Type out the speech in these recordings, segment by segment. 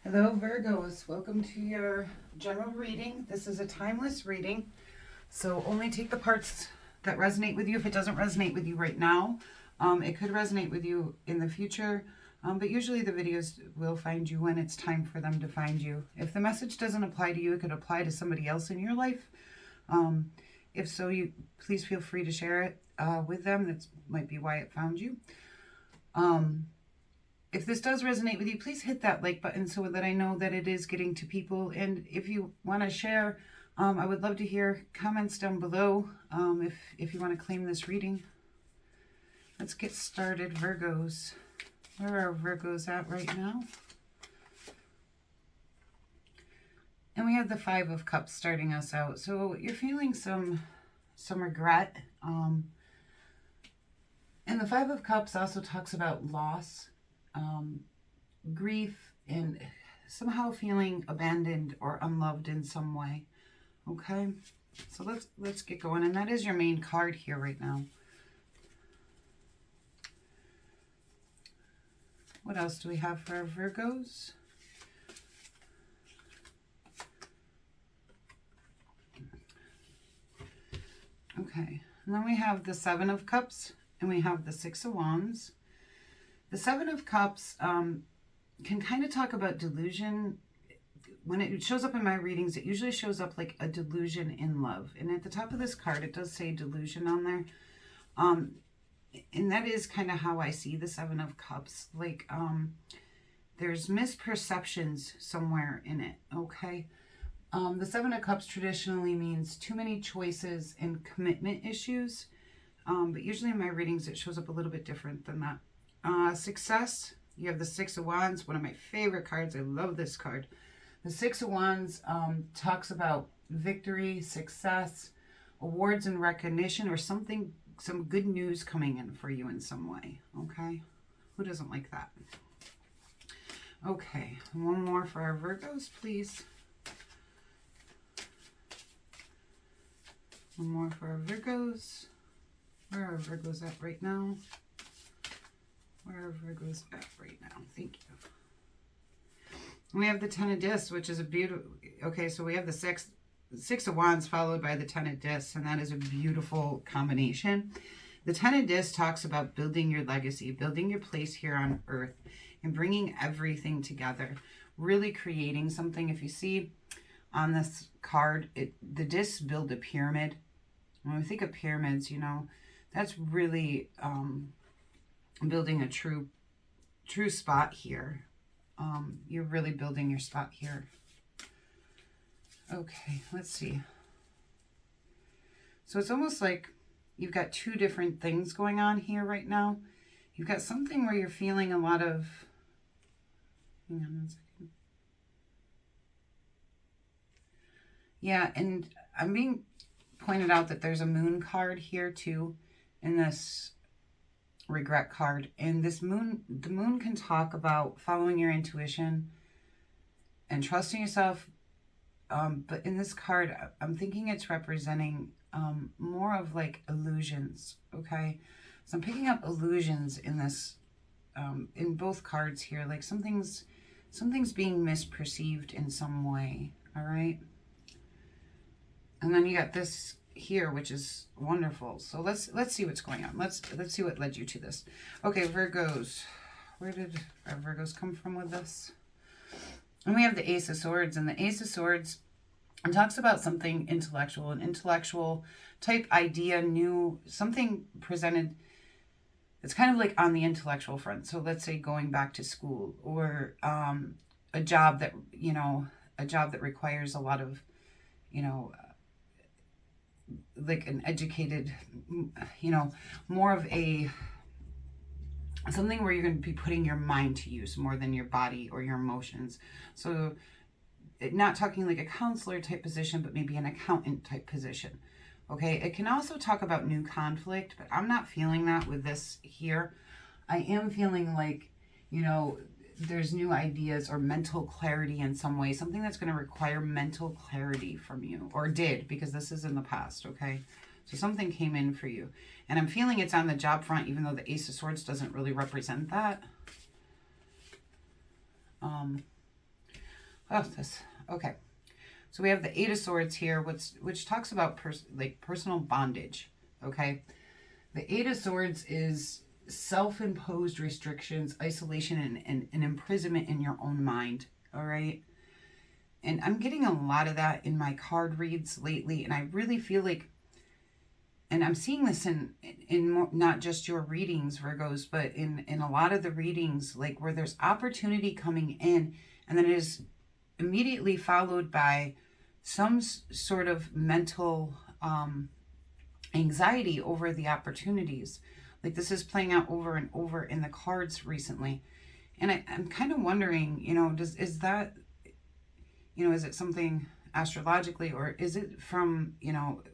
Hello Virgos, welcome to your general reading. This is a timeless reading, so only take the parts that resonate with you. If it doesn't resonate with you right now, it could resonate with you in the future, but usually the videos will find you when it's time for them to find you. If the message doesn't apply to you, it could apply to somebody else in your life. If so, please feel free to share it with them. That might be why it found you. If this does resonate with you, please hit that like button so that I know that it is getting to people. And if you want to share, I would love to hear comments down below if you want to claim this reading. Let's get started, Virgos. Where are Virgos at right now? And we have the Five of Cups starting us out. So you're feeling some regret. And the Five of Cups also talks about loss, grief, and somehow feeling abandoned or unloved in some way. Okay, so let's get going. And that is your main card here right now. What else do we have for our Virgos? Okay, and then we have the Seven of Cups and we have the Six of Wands. The Seven of Cups can kind of talk about delusion. When it shows up in my readings, it usually shows up like a delusion in love. And at the top of this card, it does say delusion on there. And that is kind of how I see the Seven of Cups. Like, there's misperceptions somewhere in it, okay? The Seven of Cups traditionally means too many choices and commitment issues. But usually in my readings, it shows up a little bit different than that. Success, you have the Six of Wands, one of my favorite cards. I love this card. The Six of Wands talks about victory, success, awards and recognition, or some good news coming in for you in some way, okay? Who doesn't like that? Okay, one more for our Virgos, please. One more for our Virgos. Where are Virgos at right now? Where are Virgos at right now? Thank you. We have the Ten of Discs, which is a beautiful... Okay, so we have the Six of Wands followed by the Ten of Discs, and that is a beautiful combination. The Ten of Discs talks about building your legacy, building your place here on Earth, and bringing everything together, really creating something. If you see on this card, the discs build a pyramid. When we think of pyramids, you know, that's really... building a true spot here. You're really building your spot here. Okay, let's see. So it's almost like you've got two different things going on here right now. You've got something where you're feeling a lot of... Hang on 1 second. Yeah, and I'm being pointed out that there's a moon card here too in this regret card. And this moon, the moon can talk about following your intuition and trusting yourself, but in this card I'm thinking it's representing more of like illusions. Okay, so I'm picking up illusions in this in both cards here, like something's being misperceived in some way. All right, and then you got this here, which is wonderful. So let's see what's going on. Let's see what led you to this. Okay, Virgos, where did our Virgos come from with this? And we have the Ace of Swords, and the Ace of Swords talks about something intellectual, an intellectual type idea, new, something presented. It's kind of like on the intellectual front. So let's say going back to school, or a job that, you know, a job that requires a lot of, you know, like an educated, you know, more of a something where you're going to be putting your mind to use more than your body or your emotions. So not talking like a counselor type position, but maybe an accountant type position. Okay, it can also talk about new conflict, but I'm not feeling that with this here. I am feeling like, you know, there's new ideas or mental clarity in some way, something that's going to require mental clarity from you, or did, because this is in the past, okay? So something came in for you. And I'm feeling it's on the job front, even though the Ace of Swords doesn't really represent that. Oh, this. Okay. So we have the Eight of Swords here, which talks about personal bondage. Okay. The Eight of Swords is self-imposed restrictions, isolation, and imprisonment in your own mind. All right. And I'm getting a lot of that in my card reads lately. And I really feel like, and I'm seeing this in more, not just your readings, Virgos, but in a lot of the readings, like where there's opportunity coming in, and then it is immediately followed by some sort of mental anxiety over the opportunities. Like this is playing out over and over in the cards recently. And I'm kind of wondering, is that, is it something astrologically, or is it from,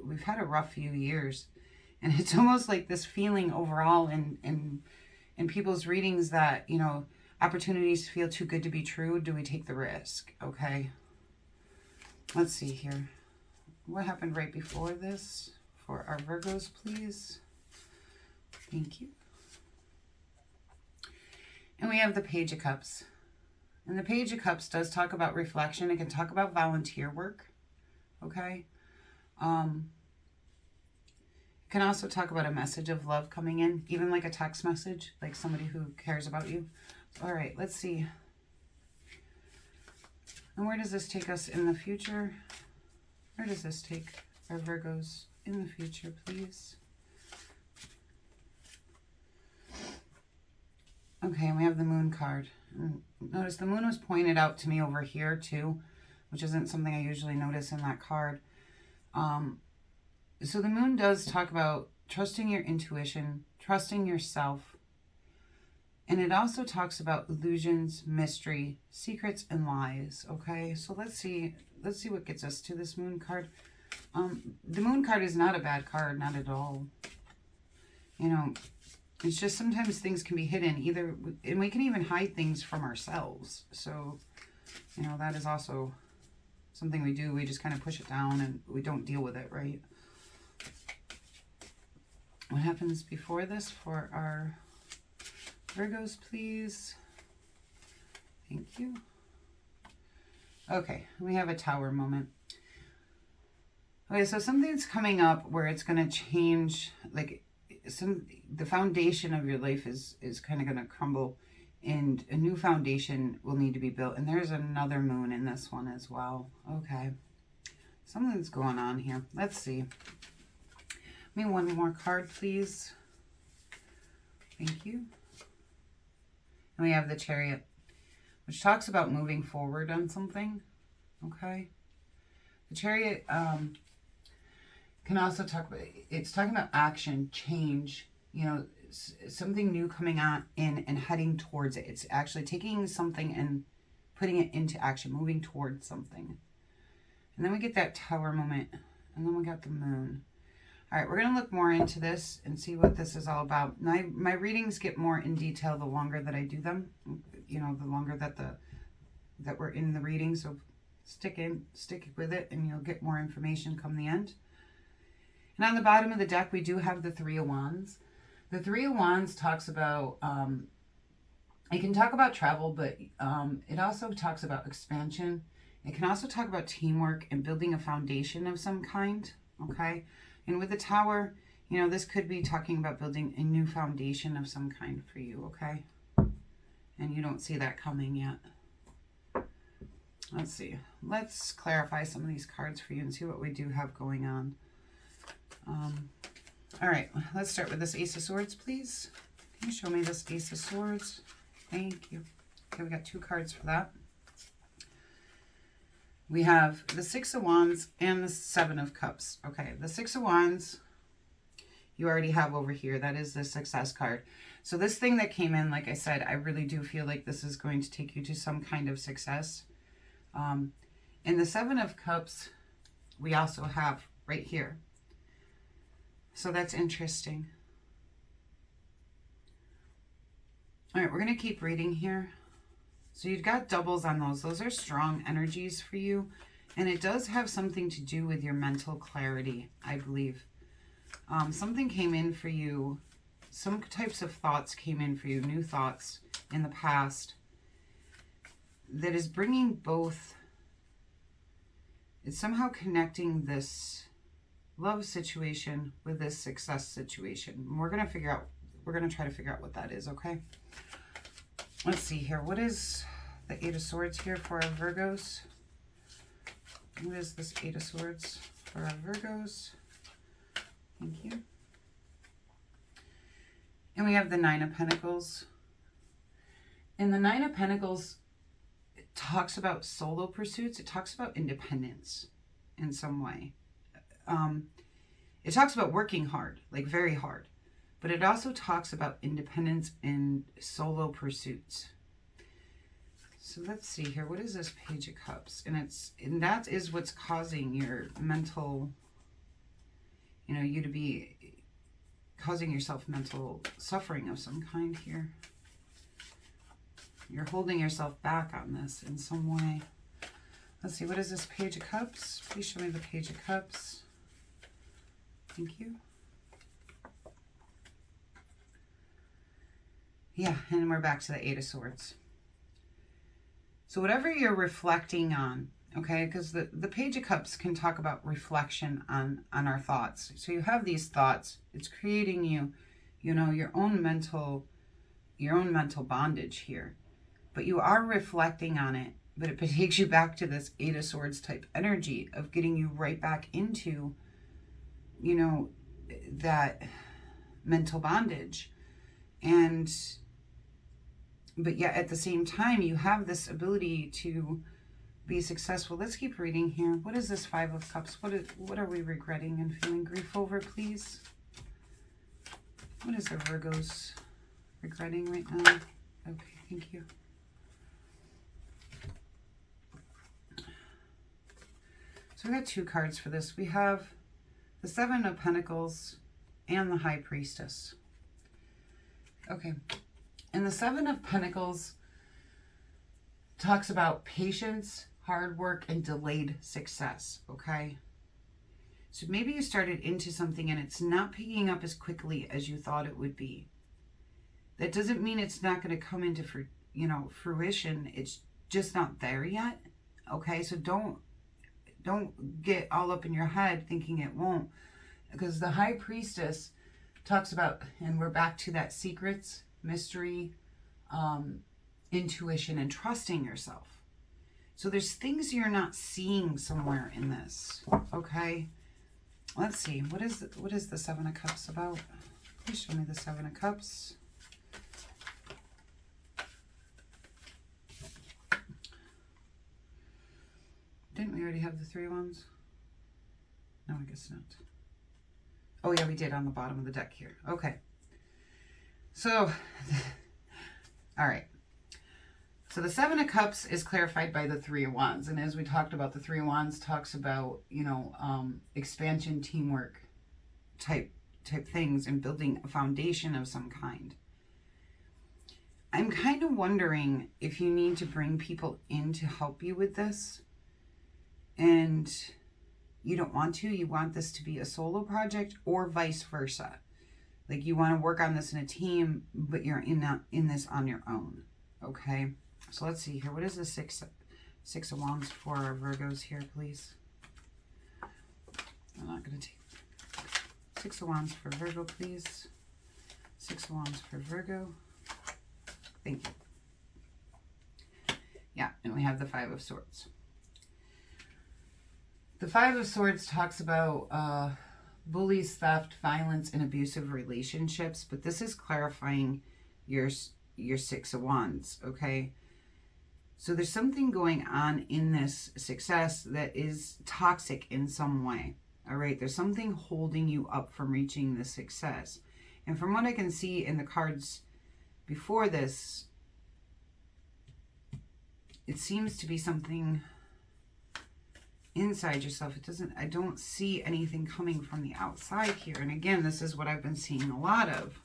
we've had a rough few years, and it's almost like this feeling overall in people's readings that, opportunities feel too good to be true. Do we take the risk? Okay. Let's see here. What happened right before this for our Virgos, please? Thank you. And we have the Page of Cups. And the Page of Cups does talk about reflection. It can talk about volunteer work. Okay. It can also talk about a message of love coming in, even like a text message, like somebody who cares about you. All right, let's see. And where does this take us in the future? Where does this take our Virgos in the future, please? Okay, and we have the Moon card. Notice the Moon was pointed out to me over here too, which isn't something I usually notice in that card. So the Moon does talk about trusting your intuition, trusting yourself. And it also talks about illusions, mystery, secrets, and lies. Okay, so let's see what gets us to this Moon card. The Moon card is not a bad card, not at all. It's just sometimes things can be hidden either, and we can even hide things from ourselves. So, that is also something we do. We just kind of push it down and we don't deal with it, right? What happens before this for our Virgos, please? Thank you. Okay, we have a Tower moment. Okay, so something's coming up where it's going to change, like the foundation of your life is kind of going to crumble, and a new foundation will need to be built. And there's another Moon in this one as well. Okay, something's going on here. Let's see. Give me one more card, please. Thank you. And we have the Chariot, which talks about moving forward on something. Okay. The Chariot can also talk about, it's talking about action, change, something new coming on in and heading towards it. It's actually taking something and putting it into action, moving towards something. And then we get that Tower moment, and then we got the Moon. All right, we're going to look more into this and see what this is all about. My readings get more in detail the longer that I do them, the longer that we're in the reading. So stick with it, and you'll get more information come the end. And on the bottom of the deck, we do have the Three of Wands. The Three of Wands talks about, it can talk about travel, but it also talks about expansion. It can also talk about teamwork and building a foundation of some kind, okay? And with the Tower, this could be talking about building a new foundation of some kind for you, okay? And you don't see that coming yet. Let's see. Let's clarify some of these cards for you and see what we do have going on. All right, let's start with this Ace of Swords, please. Can you show me this Ace of Swords? Thank you. Okay, we got 2 cards for that. We have the Six of Wands and the Seven of Cups. Okay, the Six of Wands you already have over here. That is the Success card. So this thing that came in, like I said, I really do feel like this is going to take you to some kind of success. In the Seven of Cups, we also have right here. So that's interesting. All right, we're going to keep reading here. So you've got doubles on those. Those are strong energies for you. And it does have something to do with your mental clarity, I believe. Something came in for you. Some types of thoughts came in for you, new thoughts in the past, that is bringing both It's somehow connecting this love situation with this success situation. We're going to try to figure out what that is, okay? Let's see here. What is the Eight of Swords here for our Virgos? What is this Eight of Swords for our Virgos? Thank you. And we have the Nine of Pentacles. And the Nine of Pentacles, it talks about solo pursuits. It talks about independence in some way. It talks about working hard, like very hard. But it also talks about independence and solo pursuits. So let's see here. What is this Page of Cups? And that is what's causing your mental, you know, you to be causing yourself mental suffering of some kind here. You're holding yourself back on this in some way. Let's see. What is this Page of Cups? Please show me the Page of Cups. Thank you. Yeah, and we're back to the Eight of Swords. So whatever you're reflecting on, okay, because the Page of Cups can talk about reflection on our thoughts. So you have these thoughts. It's creating you know, your own mental bondage here. But you are reflecting on it, but it takes you back to this Eight of Swords type energy of getting you right back into, you know, that mental bondage. But yet at the same time, you have this ability to be successful. Let's keep reading here. What is this Five of Cups? What are we regretting and feeling grief over, please? What is the Virgos regretting right now? Okay, thank you. So we got two cards for this. We have the Seven of Pentacles and the High Priestess. Okay. And the Seven of Pentacles talks about patience, hard work, and delayed success, okay? So maybe you started into something and it's not picking up as quickly as you thought it would be. That doesn't mean it's not going to come into fruition. It's just not there yet, okay? So don't get all up in your head thinking it won't, because the High Priestess talks about, and we're back to that secrets, mystery, intuition, and trusting yourself. So there's things you're not seeing somewhere in this, okay? Let's see. What is the Seven of Cups about? Please show me the Seven of Cups. Didn't we already have the Three of Wands? No, I guess not. Oh yeah, we did on the bottom of the deck here. Okay. So, all right. So the Seven of Cups is clarified by the Three of Wands. And as we talked about, the Three of Wands talks about, you know, expansion, teamwork type things and building a foundation of some kind. I'm kind of wondering if you need to bring people in to help you with this. And you don't want to. You want this to be a solo project or vice versa. Like you want to work on this in a team, but you're in this on your own. Okay? So let's see here. What is the Six of Wands for our Virgos here, please? I'm not going to take Six of Wands for Virgo, please. Six of Wands for Virgo. Thank you. Yeah, and we have the Five of Swords. The Five of Swords talks about bullies, theft, violence, and abusive relationships, but this is clarifying your Six of Wands, okay? So there's something going on in this success that is toxic in some way, all right? There's something holding you up from reaching the success. And from what I can see in the cards before this, it seems to be something inside yourself. I don't see anything coming from the outside here. And again, this is what I've been seeing a lot of.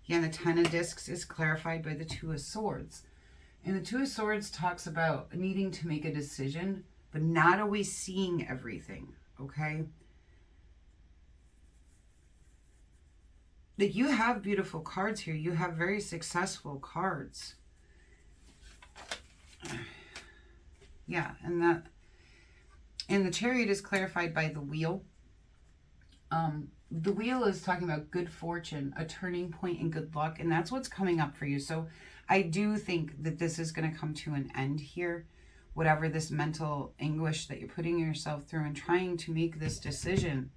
Yeah, the Ten of Discs is clarified by the Two of Swords. And the Two of Swords talks about needing to make a decision, but not always seeing everything, okay? Like, you have beautiful cards here. You have very successful cards. Yeah, and And the Chariot is clarified by the Wheel. The Wheel is talking about good fortune, a turning point, and good luck. And that's what's coming up for you. So I do think that this is going to come to an end here. Whatever this mental anguish that you're putting yourself through and trying to make this decision,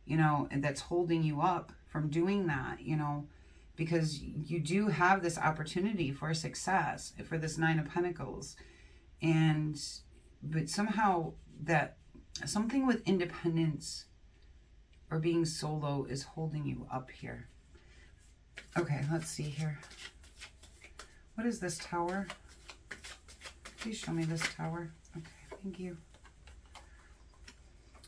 you know, and that's holding you up from doing that, you know, because you do have this opportunity for success, for this Nine of Pentacles. But somehow that something with independence or being solo is holding you up here. Okay, let's see here. What is this Tower? Please show me this Tower. Okay, thank you.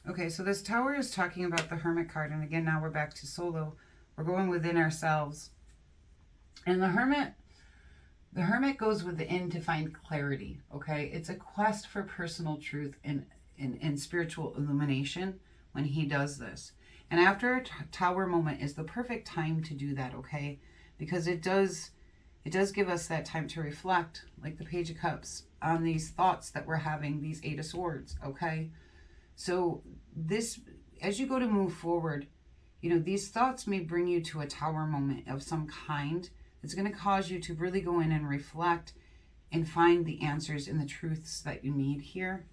Okay, so this Tower is talking about the Hermit card. And again, now we're back to solo. We're going within ourselves. And the Hermit goes within to find clarity, okay? It's a quest for personal truth and spiritual illumination when he does this. And after a Tower moment is the perfect time to do that, okay? Because it does give us that time to reflect, like the Page of Cups, on these thoughts that we're having, these Eight of Swords, okay? So this, as you go to move forward, you know, these thoughts may bring you to a Tower moment of some kind. It's going to cause you to really go in and reflect and find the answers and the truths that you need here.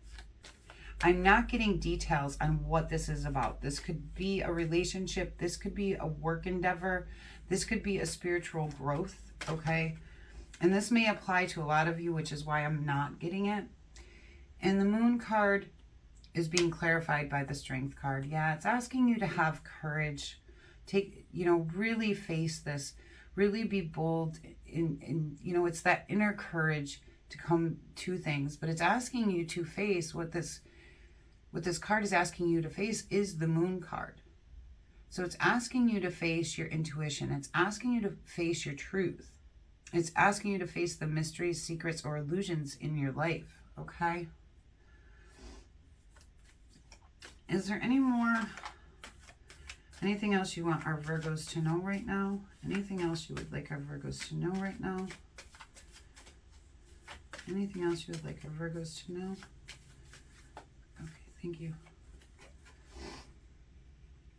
I'm not getting details on what this is about. This could be a relationship. This could be a work endeavor. This could be a spiritual growth, okay? And this may apply to a lot of you, which is why I'm not getting it. And the Moon card is being clarified by the Strength card. Yeah, it's asking you to have courage. Take, you know, really face this. Really be bold. In you know, it's that inner courage to come to things. But it's asking you to face what this card is asking you to face is the Moon card. So it's asking you to face your intuition. It's asking you to face your truth. It's asking you to face the mysteries, secrets, or illusions in your life, okay? Is there anything else you want our Virgos to know right now? Anything else you would like our Virgos to know right now? Anything else you would like our Virgos to know? Okay, thank you.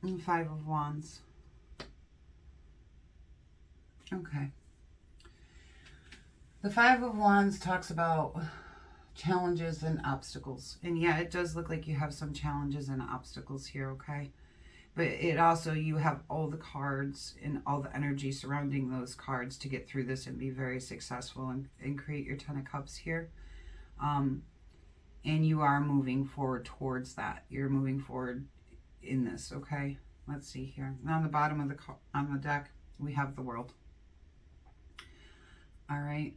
And Five of Wands. Okay. The Five of Wands talks about challenges and obstacles. And yeah, it does look like you have some challenges and obstacles here, okay? But it also, you have all the cards and all the energy surrounding those cards to get through this and be very successful and create your Ten of Cups here. And you are moving forward towards that. You're moving forward in this, okay? Let's see here. And on the bottom of the deck, we have the World. All right.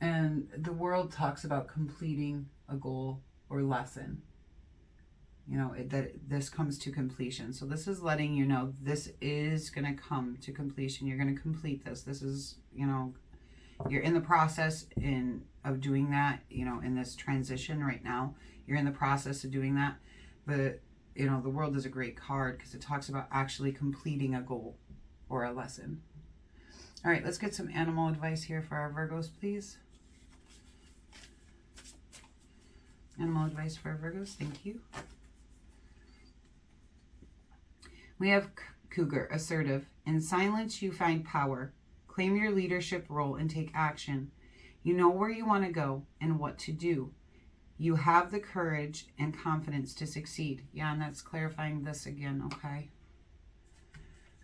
And the World talks about completing a goal or lesson. You know, that this comes to completion. So this is letting you know this is going to come to completion. You're going to complete this. This is, you know, you're in the process of doing that, you know, in this transition right now. You're in the process of doing that. But, you know, the World is a great card because it talks about actually completing a goal or a lesson. All right, let's get some animal advice here for our Virgos, please. Animal advice for our Virgos. Thank you. We have Cougar, assertive. In silence, you find power. Claim your leadership role and take action. You know where you want to go and what to do. You have the courage and confidence to succeed. Yeah, and that's clarifying this again, okay?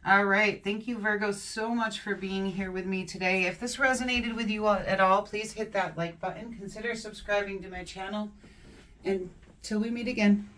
All right. Thank you, Virgo, so much for being here with me today. If this resonated with you at all, please hit that like button. Consider subscribing to my channel. And till we meet again.